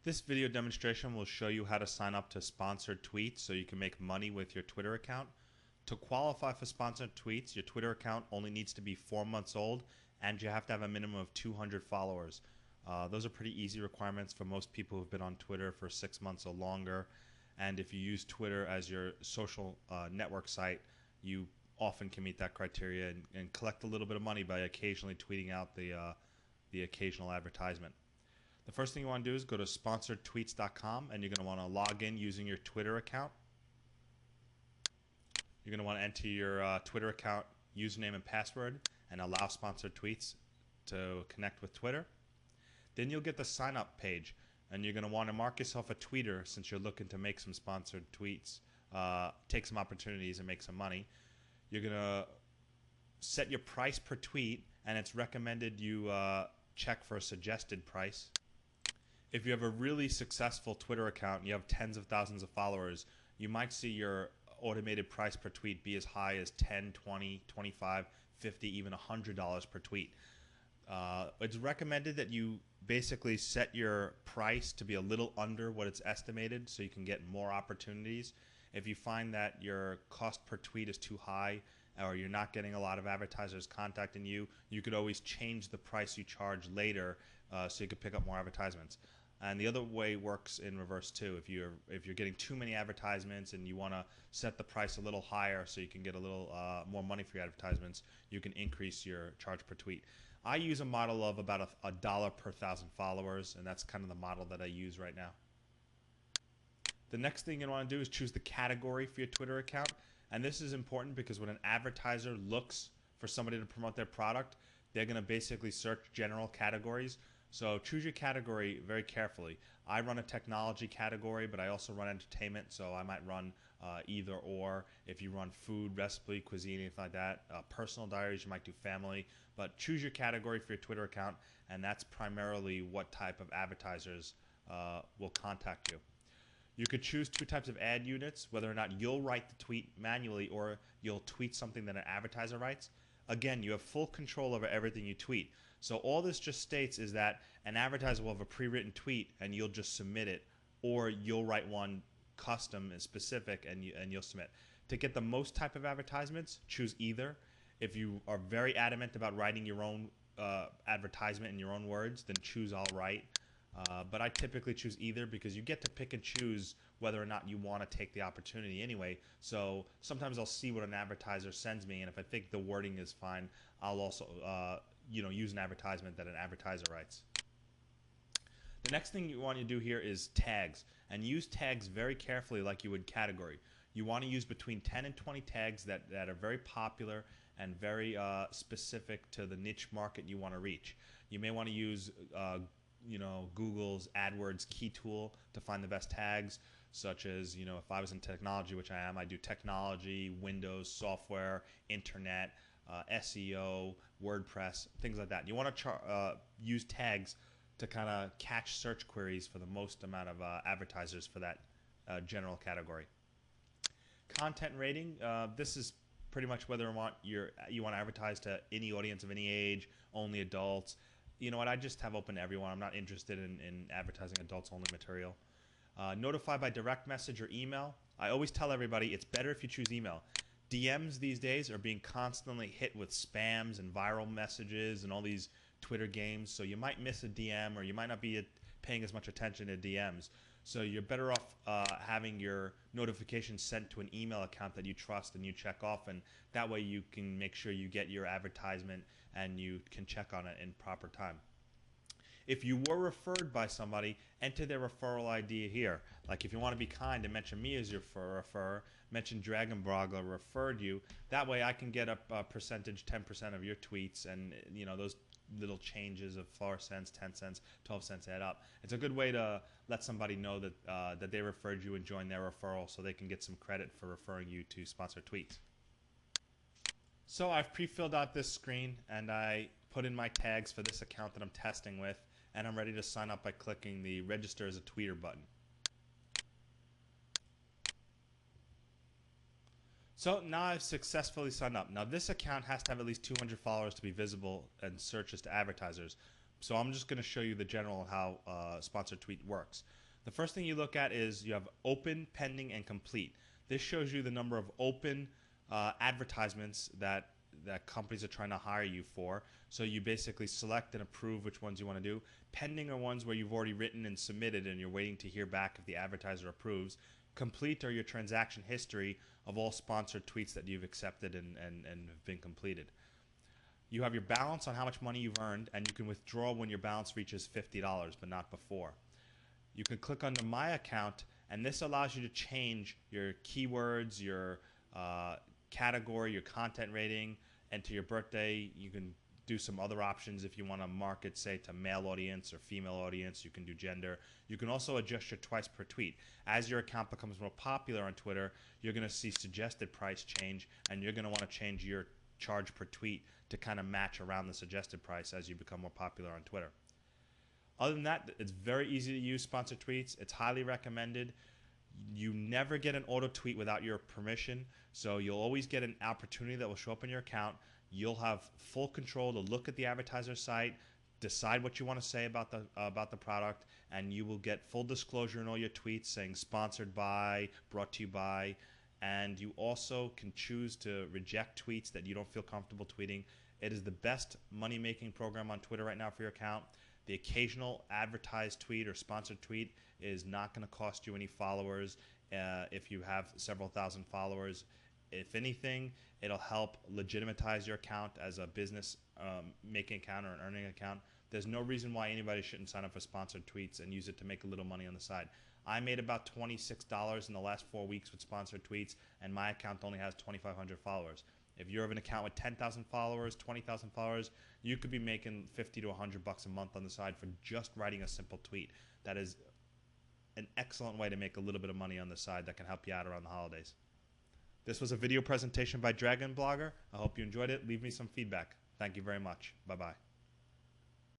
This video demonstration will show you how to sign up to sponsored tweets so you can make money with your Twitter account. To qualify for sponsored tweets, your Twitter account only needs to be 4 months old and you have to have a minimum of 200 followers. Those are pretty easy requirements for most people who've been on Twitter for 6 months or longer. And if you use Twitter as your social network site, you often can meet that criteria and collect a little bit of money by occasionally tweeting out the occasional advertisement. The first thing you want to do is go to sponsoredtweets.com and you're going to want to log in using your Twitter account. You're going to want to enter your Twitter account username and password and allow sponsored tweets to connect with Twitter. Then you'll get the sign up page and you're going to want to mark yourself a tweeter since you're looking to make some sponsored tweets, take some opportunities and make some money. You're going to set your price per tweet and it's recommended you check for a suggested price. If you have a really successful Twitter account and you have tens of thousands of followers, you might see your automated price per tweet be as high as $10, $20, $25, $50, even $100 per tweet. It's recommended that you basically set your price to be a little under what it's estimated so you can get more opportunities. If you find that your cost per tweet is too high or you're not getting a lot of advertisers contacting you, you could always change the price you charge later so you could pick up more advertisements. And the other way works in reverse too. If you're getting too many advertisements and you want to set the price a little higher so you can get a little more money for your advertisements, you can increase your charge per tweet. I use a model of about a dollar per 1,000 followers, and that's kind of the model that I use right now. The next thing you want to do is choose the category for your Twitter account. And this is important because when an advertiser looks for somebody to promote their product, they're going to basically search general categories. So choose your category very carefully. I run a technology category, but I also run entertainment, so I might run either or. If you run food, recipe, cuisine, anything like that, personal diaries, you might do family. But choose your category for your Twitter account, and that's primarily what type of advertisers will contact you. You could choose two types of ad units, whether or not you'll write the tweet manually or you'll tweet something that an advertiser writes. Again, you have full control over everything you tweet. So all this just states is that an advertiser will have a pre-written tweet and you'll just submit it, or you'll write one custom and specific and you'll submit. To get the most type of advertisements, choose either. If you are very adamant about writing your own advertisement in your own words, then choose I'll write. But I typically choose either because you get to pick and choose whether or not you want to take the opportunity anyway. So sometimes I'll see what an advertiser sends me, and if I think the wording is fine, I'll also use an advertisement that an advertiser writes. The next thing you want to do here is tags, and use tags very carefully like you would category. You want to use between 10 and 20 tags that are very popular and very specific to the niche market you want to reach. You may want to use Google's AdWords key tool to find the best tags, such as, if I was in technology, which I am, I do technology, Windows, software, internet, SEO, WordPress, things like that. You want to use tags to kind of catch search queries for the most amount of advertisers for that general category. Content rating, this is pretty much whether or not you want to advertise to any audience of any age, only adults. You know what, I just have open to everyone. I'm not interested in advertising adults only material. Notify by direct message or email. I always tell everybody it's better if you choose email. DMs these days are being constantly hit with spams and viral messages and all these Twitter games, so you might miss a DM or you might not be paying as much attention to DMs. So you're better off having your notifications sent to an email account that you trust and you check off, and that way you can make sure you get your advertisement and you can check on it in proper time. If you were referred by somebody, enter their referral ID here. Like if you want to be kind and mention me as your referrer, mention Dragon Brogler referred you. That way I can get a percentage, 10% of your tweets, and those little changes of 4 cents, 10 cents, 12 cents add up. It's a good way to let somebody know that they referred you and join their referral so they can get some credit for referring you to sponsored tweets. So I've pre-filled out this screen and I put in my tags for this account that I'm testing with, and I'm ready to sign up by clicking the register as a tweeter button. So now I've successfully signed up. Now this account has to have at least 200 followers to be visible and searches to advertisers. So I'm just going to show you the general how sponsored tweet works. The first thing you look at is you have open, pending, and complete. This shows you the number of open advertisements that companies are trying to hire you for. So you basically select and approve which ones you want to do. Pending are ones where you've already written and submitted and you're waiting to hear back if the advertiser approves. Complete are your transaction history of all sponsored tweets that you've accepted and have been completed. You have your balance on how much money you've earned, and you can withdraw when your balance reaches $50, but not before. You can click under My Account, and this allows you to change your keywords, your category, your content rating, and to your birthday. You can do some other options if you want to market, say, to male audience or female audience. You can do gender. You can also adjust your twice per tweet. As your account becomes more popular on Twitter, you're going to see suggested price change, and you're going to want to change your charge per tweet to kind of match around the suggested price as you become more popular on Twitter. Other than that, it's very easy to use sponsored tweets. It's highly recommended. You never get an auto tweet without your permission, so you'll always get an opportunity that will show up in your account. You'll have full control to look at the advertiser site, decide what you want to say about the product, and you will get full disclosure in all your tweets saying sponsored by, brought to you by, and you also can choose to reject tweets that you don't feel comfortable tweeting. It is the best money-making program on Twitter right now for your account. The occasional advertised tweet or sponsored tweet is not going to cost you any followers if you have several thousand followers. If anything, it'll help legitimatize your account as a business making account or an earning account. There's no reason why anybody shouldn't sign up for sponsored tweets and use it to make a little money on the side. I made about $26 in the last 4 weeks with sponsored tweets, and my account only has 2,500 followers. If you have an account with 10,000 followers, 20,000 followers, you could be making $50 to $100 a month on the side for just writing a simple tweet. That is an excellent way to make a little bit of money on the side that can help you out around the holidays. This was a video presentation by Dragon Blogger. I hope you enjoyed it. Leave me some feedback. Thank you very much. Bye-bye.